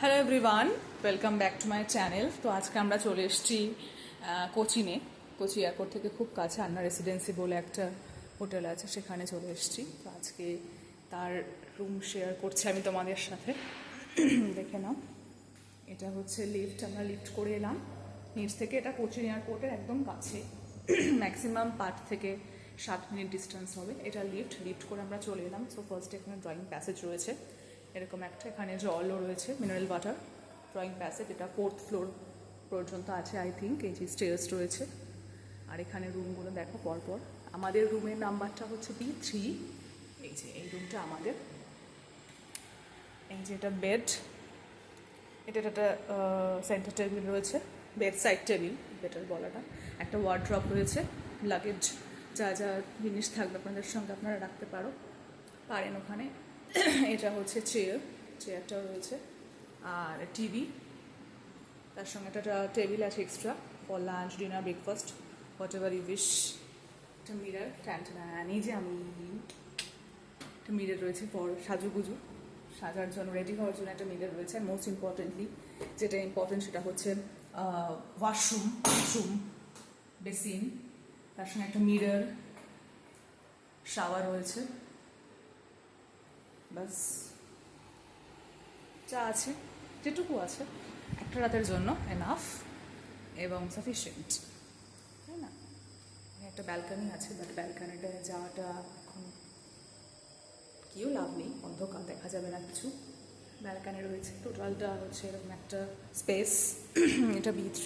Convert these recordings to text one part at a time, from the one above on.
Hello everyone, welcome back to my channel. তো আজকে আমরা চলে এসেছি কোচিনে। কোচি এয়ারপোর্ট থেকে খুব কাছে আন্না রেসিডেন্সি বলে একটা হোটেল আছে, সেখানে চলে এসেছি। তো আজকে তার রুম শেয়ার করছি আমি তোমাদের সাথে। দেখে নাও, এটা হচ্ছে লিফট। আমরা লিফট করে এলাম নিচ থেকে। এটা কোচিন এয়ারপোর্টের একদম কাছে, ম্যাক্সিমাম 5 থেকে 7 মিনিট ডিস্টেন্স হবে। এটা লিফট করে আমরা চলে এলাম। সো ফার্স্টে এখানে ড্রয়িং প্যাসেজ রয়েছে এরকম একটা, এখানে জলও রয়েছে, মিনারেল ওয়াটার। ড্রয়িং প্যাসেজ, এটা 4th ফ্লোর পর্যন্ত আছে আই থিঙ্ক। এই যে স্টেয়ার্স রয়েছে, আর এখানে রুমগুলো দেখো পরপর। আমাদের রুমের নাম্বারটা হচ্ছে B3। এই যে এই রুমটা আমাদের। এই যে এটা বেড, এটা একটা সেন্টার টেবিল রয়েছে, বেড সাইড টেবিল বেটার বলাটা। একটা ওয়ার্ড্রপ রয়েছে, লাগেজ যা যা জিনিস থাকবে আপনাদের সঙ্গে আপনারা রাখতে পারেন ওখানে। এটা হচ্ছে চেয়ারটা রয়েছে, আর টিভি, তার সঙ্গে একটা টেবিল আছে extra for lunch, dinner, breakfast, whatever you wish. একটা মিরার, এই যে আমি, একটা মিরার রয়েছে ফর সাজুগুজু, সাজার জন্য, রেডি হওয়ার জন্য একটা মিরার রয়েছে। আর মোস্ট ইম্পর্টেন্টলি যেটা ইম্পর্টেন্ট সেটা হচ্ছে ওয়াশরুম, বেসিন, তার সঙ্গে একটা মিরার, শাওয়ার রয়েছে। বাস যা আছে, যেটুকু আছে একটা রাতের জন্য এনাফ এবং সাফিসিয়েন্ট, তাই না? একটা ব্যালকানি আছে, বাট ব্যালকানিটা যাওয়াটা এখন কেউ লাভ নেই, অন্ধকার, দেখা যাবে না কিছু। ব্যালকানি রয়েছে, টোটালটা হচ্ছে এরকম একটা স্পেস। এটা B3,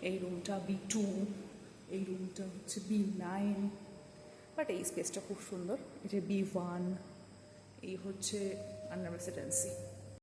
এই রুমটা B2, এই রুমটা হচ্ছে B9, বাট এই স্পেসটা খুব সুন্দর। এটা B1, এই হচ্ছে আন্না রেসিডেন্সি।